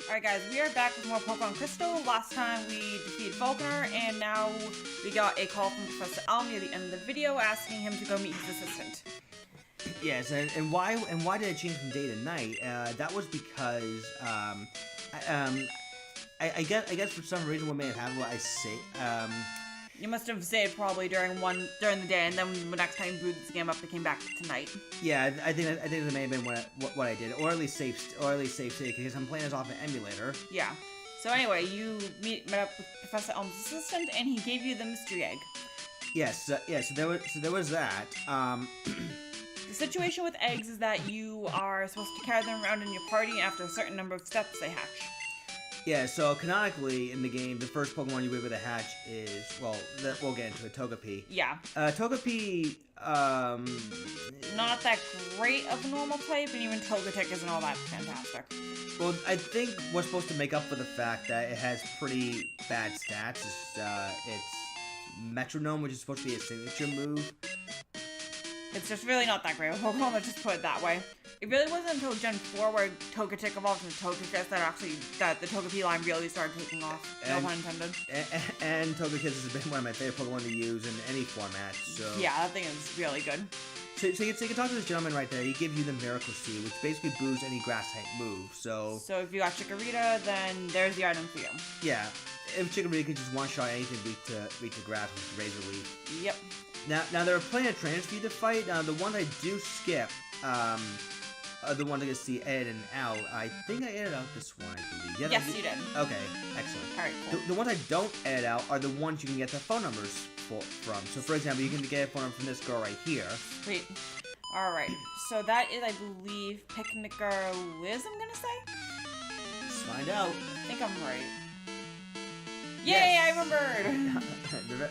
Alright guys, we are back with more Pokemon Crystal. Last time we defeated Falconer, and now we got a call from Professor Elm near the end of the video asking him to go meet his assistant. Yes, and why did it change from day to night? That was because I guess for some reason what may have happened, what I say You must have saved probably during the day, and then the next time you booted the game up, it came back to night. Yeah, I think that may have been what I did, or at least safe state, because I'm playing this off an emulator. Yeah. So anyway, you met up with Professor Elm's assistant, and he gave you the mystery egg. Yes, so there was that. The situation with eggs is that you are supposed to carry them around in your party, and after a certain number of steps, they hatch. Yeah, so canonically in the game, the first Pokemon you were able to hatch is, well, we'll get into it, Togepi. Yeah. Togepi, not that great of a normal type, and even Togetic isn't all that fantastic. Well, I think what's supposed to make up for the fact that it has pretty bad stats is, it's Metronome, which is supposed to be a signature move. It's just really not that great of a Pokemon, let's just put it that way. It really wasn't until Gen 4 where Togetic evolved into Togekiss that the Togepi line really started taking off. No pun intended. And Togekiss has been one of my favorite Pokemon to use in any format, so... Yeah, that thing is really good. So you can talk to this gentleman right there. He gives you the Miracle Seed, which basically boosts any grass-type move, so... So if you got Chikorita, then there's the item for you. Yeah. If Chikorita can just one-shot anything weak to grass with Razor Leaf. Yep. Now there are plenty of trainers for you to fight. The ones I do skip, are the ones I can see Ed and out. I think I edited out this one, I believe. Yes, you did. Okay, excellent. Alright, cool. The ones I don't edit out are the ones you can get the phone numbers from. So, for example, you can get a phone number from this girl right here. Sweet. Alright, so that is, I believe, Picnicker Liz, I'm gonna say? Let's find out. I think I'm right. Yay, Yes. I remembered!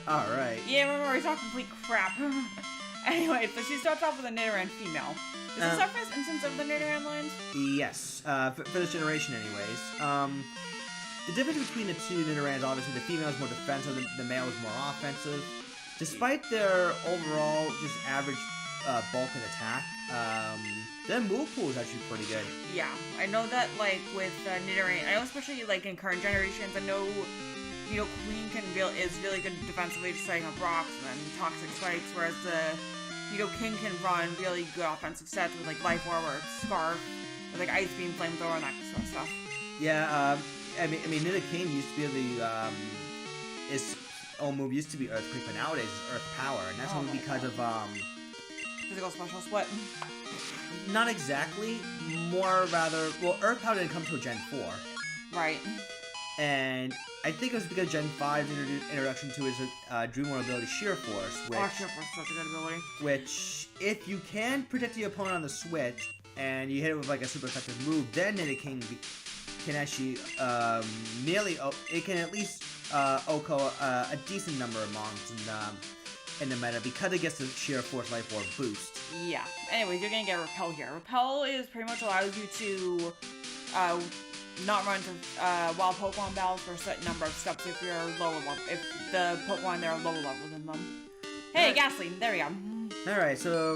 Alright. Yeah, remember, we talked complete crap. Anyway, so she starts off with a Nidoran female. Is this our first instance of the Nidoran lines? Yes, for this generation anyways. The difference between the two Nidorans, obviously the female is more defensive, the male is more offensive. Despite their overall just average bulk and attack, their move pool is actually pretty good. Yeah, I know that, like, with Nidoran, I know especially, like, in current generations, I know, you know, Queen is really good defensively, just setting up rocks and then toxic spikes, whereas you know, King can run really good offensive sets with, like, Life Orb or Scarf, or, like, Ice Beam, Flamethrower, and that sort of stuff. Yeah, I mean, Nidoking used to be his own move used to be Earthquake, but nowadays it's Earth Power, and that's only because of, Physical Special Split? Not exactly, more rather, well, Earth Power didn't come till Gen 4. Right. And I think it was because Gen 5's introduction to his Dream World ability, Sheer Force, which... Oh, Sheer Force is such a good ability. Which, if you can protect your opponent on the switch, and you hit it with, like, a super effective move, then Nidoking can actually, it can at least, OHKO a decent number of mons in the meta, because it gets the Sheer Force Life Orb boost. Yeah. Anyways, you're gonna get Repel here. Repel is pretty much allows you to, not run to wild Pokemon battles for a certain number of steps if you're lower level, if the Pokemon there are lower level than them. Hey, Ghastly, there we go. Alright, so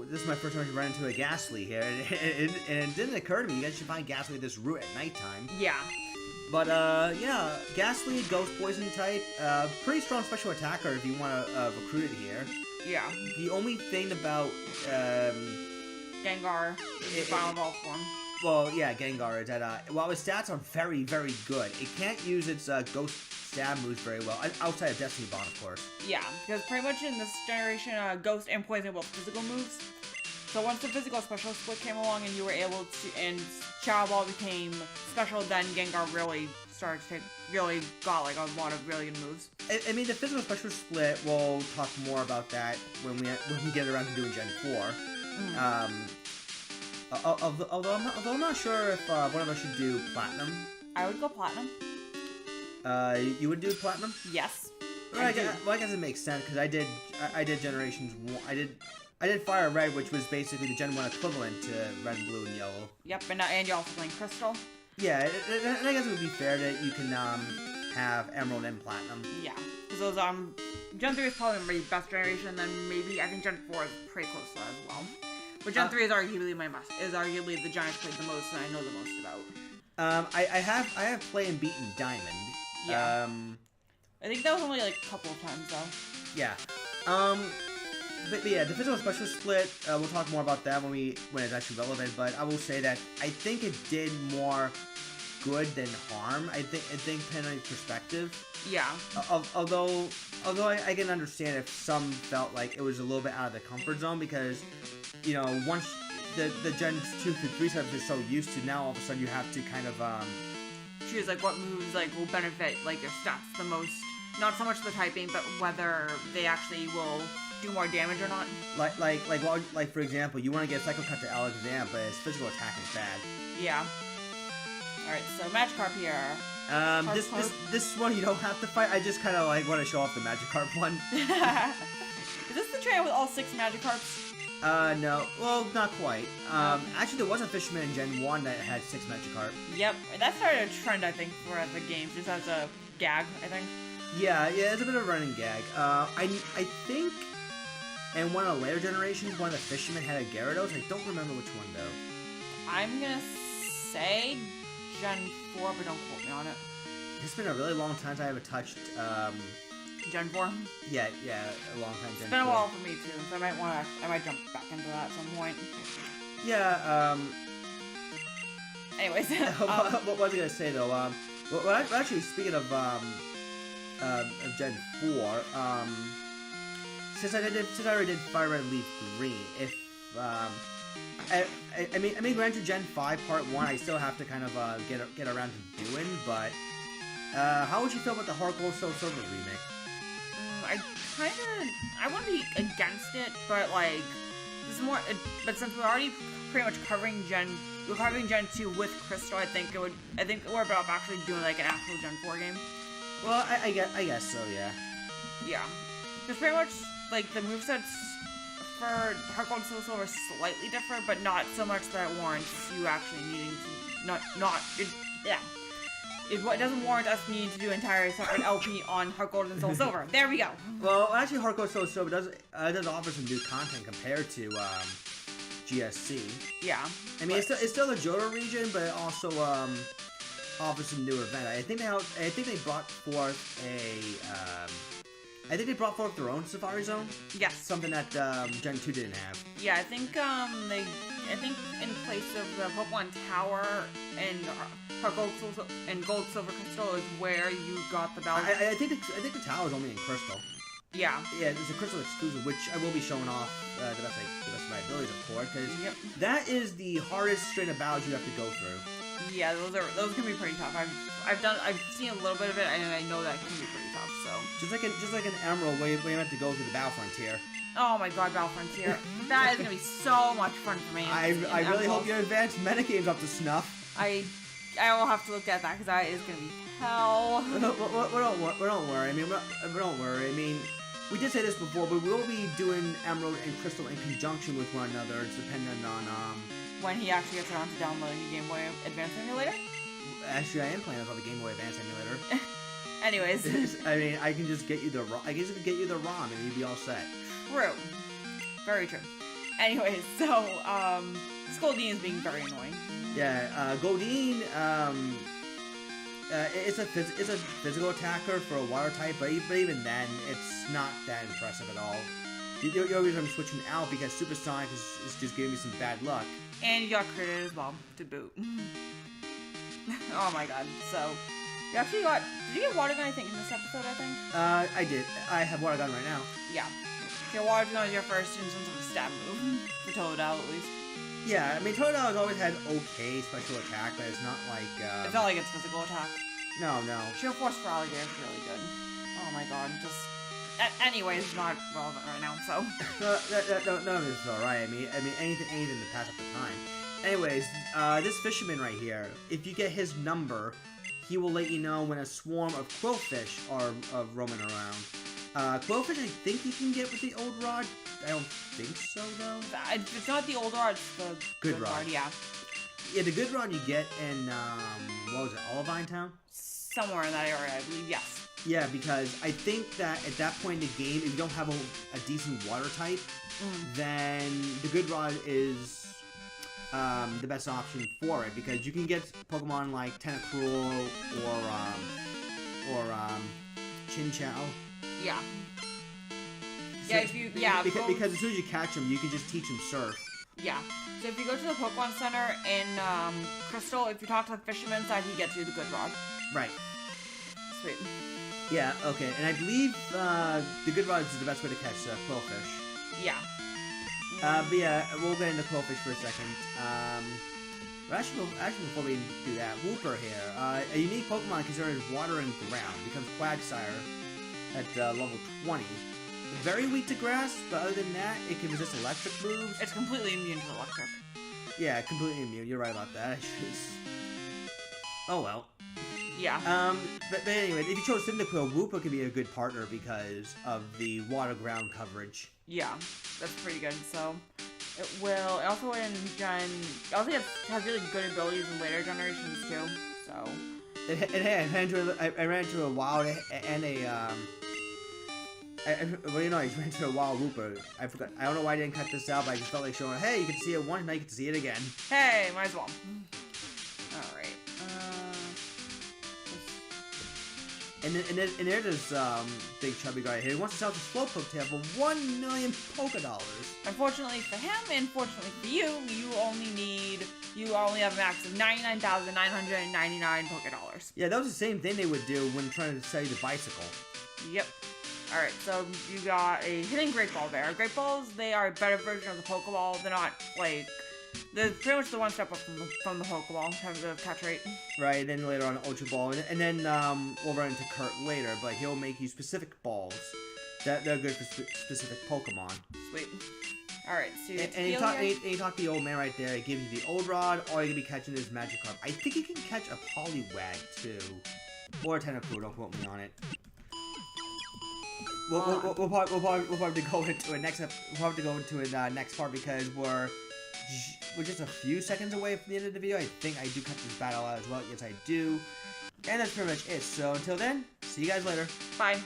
this is my first time to run into a Ghastly here, and it didn't occur to me, you guys should find Ghastly this route at nighttime. Yeah. But, yeah, Ghastly, Ghost Poison type, pretty strong special attacker if you want to recruit it here. Yeah. The only thing about, Gengar, Final Evolve form. Well, yeah, Gengar is that, while its stats are very, very good, it can't use its, Ghost Stab moves very well, outside of Destiny Bond, of course. Yeah, because pretty much in this generation, Ghost and Poison are both physical moves. So once the physical special split came along and you were able to, and Shadow Ball became special, then Gengar really started to got, like, a lot of really good moves. I mean, the physical special split, we'll talk more about that when we get around to doing Gen 4. Although I'm not sure if one of us should do Platinum. I would go Platinum. You would do Platinum? Yes. Well, I guess it makes sense because I did Generations 1. I did Fire Red, which was basically the Gen 1 equivalent to Red, Blue, and Yellow. Yep, and you're also playing Crystal. Yeah, and I guess it would be fair that you can have Emerald and Platinum. Yeah, because those Gen 3 is probably my best generation, and then maybe I think Gen 4 is pretty close to that as well. But Gen 3 is arguably the gen I played the most and I know the most about. I have played and beaten Diamond. Yeah. I think that was only like a couple of times though. Yeah. But yeah, the physical special split. We'll talk more about that when it's actually relevant. But I will say that I think it did more good than harm. I think depending on your perspective. Yeah. Although I can understand if some felt like it was a little bit out of the comfort zone because, once the Gen 2 through 3 stuff is so used to, now all of a sudden you have to kind of choose like what moves like will benefit like your stats the most. Not so much the typing, but whether they actually will do more damage or not. Like for example, you want to get Psycho Cut to Alexam, but his physical attack is bad. Yeah. Alright, so Magikarp here. This one you don't have to fight. I just kind of like want to show off the Magikarp one. Is this the trainer with all 6 Magikarps? No. Well, not quite. Actually, there was a Fisherman in Gen 1 that had 6 Magikarp. Yep, that started a trend, I think, for the games, just as a gag, I think. Yeah, it's a bit of a running gag. I think in one of the later generations, one of the Fishermen had a Gyarados. I don't remember which one, though. I'm gonna say Gen 4, but don't quote me on it. It's been a really long time since I haven't touched, Gen 4? Yeah, a long time. It's been a while for me, too, so I might jump back into that at some point. Yeah, Anyways. What was I gonna say, though? Well, actually, speaking of Gen 4, since I already did Fire Red Leaf Green, if I mean, granted, Gen 5 Part 1, I still have to kind of get around to doing, but how would you feel about the Heart Gold Soul Silver remake? I wouldn't be against it, but like this is more. But since we're already pretty much covering Gen 2 with Crystal, I think we're better off actually doing like an actual Gen 4 game. Well, I guess so, yeah. Yeah, because pretty much like the movesets for Heart Gold Soul Silver are slightly different, but not so much that it warrants you actually needing to It doesn't warrant us needing to do an entire separate LP on Heart Gold and Soul Silver. There we go. Well, actually, Heart Gold Soul Silver does offer some new content compared to GSC. Yeah. I mean, it's still the Johto region, but it also offers some new event. I think they brought forth their own Safari Zone. Yes. Something that Gen 2 didn't have. Yeah, I think in place of the Pokemon Tower and Heart Gold and Gold Silver Crystal is where you got the bell. I think the tower is only in Crystal. Yeah. Yeah, it's a Crystal exclusive, which I will be showing off the best of my abilities, of course, because that is the hardest strain of battles you have to go through. Yeah, those can be pretty tough. I've seen a little bit of it, and I know that can be pretty tough. So just like an Emerald, where you have to go through the Battle Frontier. Oh my God, Battle Frontier! That is gonna be so much fun for me. I really hope your advanced metagame's up to snuff. I will have to look at that because that is gonna be hell. Don't worry. I mean, don't worry. I mean, we did say this before, but we will be doing Emerald and Crystal in conjunction with one another. It's dependent on when he actually gets around to downloading the Game Boy Advance emulator. Actually, I am playing on the Game Boy Advance emulator. Anyways, I mean, I can just get you the ROM. and you'd be all set. True. Very true. Anyways, so Goldeen is being very annoying. Yeah, Goldeen, it's a physical attacker for a water type, but even then, it's not that impressive at all. The only reason I'm switching out because Supersonic is just giving me some bad luck. And you got critted as well, to boot. Oh my God, so... You actually got... Did you get Water Gun, I think, in this episode, I think? I did. I have Water Gun right now. Yeah. So Water Gun was your first instance of a stab move. For Totodile, at least. Yeah, I mean, Totodile has always had okay special attack, but it's not like... It's not like it's physical attack. No. Sheer Force for Alligator is really good. Oh my God, just... Anyways, not relevant right now, so... No, this is alright. I mean, anything to pass up the time. Anyways, this fisherman right here, if you get his number, he will let you know when a swarm of quillfish are roaming around. Quillfish, I think you can get with the old rod. I don't think so, though. It's not the old rod, it's the good rod, yeah. Yeah, the good rod you get in, what was it, Olivine Town? Somewhere in that area, I believe, yes. Yeah, because I think that at that point in the game, if you don't have a decent water type, then the good rod is... the best option for it, because you can get Pokemon like Tentacruel or Chinchou. Yeah. So, Yeah, because as soon as you catch them, you can just teach them Surf. Yeah. So if you go to the Pokemon Center in Crystal, if you talk to the fisherman side, he gets you the good rod. Right. Sweet. Yeah, okay. And I believe the good rod is the best way to catch Quillfish. Yeah. But yeah, we'll get into Quillfish for a second. But actually, before we do that, Wooper here. A unique Pokemon considered water and ground. Becomes Quagsire at level 20. Very weak to grass, but other than that, it can resist electric moves. It's completely immune to electric. Yeah, completely immune. You're right about that. Oh well. Yeah. But anyway, if you chose Cyndaquil, Wooper could be a good partner because of the water ground coverage. Yeah, that's pretty good. So it will. It also has really good abilities in later generations too. So. I ran into a wild and a I ran into a wild Wooper. I forgot. I don't know why I didn't cut this out, but I just felt like showing, hey, you can see it once, now you get to see it again. Hey, might as well. Alright. And there's this big chubby guy here. He wants to sell his Slowpoke tail for 1 million Pokédollars. Unfortunately for him, and fortunately for you, you only have a max of 99,999 Pokédollars. Yeah, that was the same thing they would do when trying to sell you the bicycle. Yep. Alright, so you got a hidden Great Ball there. Great Balls, they are a better version of the Pokeball. They're not, like... They're pretty much the one step up from the Pokeball in terms of catch rate. Right, then later on Ultra Ball. And then we'll run into Kurt later, but he'll make you specific balls that they're good for specific Pokemon. Sweet. Alright, so and you talk to the old man right there. He gives you the old rod, or you can be catching his Magikarp. I think you can catch a Poliwag too. Or a Tentacruel, don't quote me on it. We'll probably go into it next. We'll probably go into it next part because we're just a few seconds away from the end of the video. I think I do cut this battle out as well. Yes, I do. And that's pretty much it. So until then, see you guys later. Bye.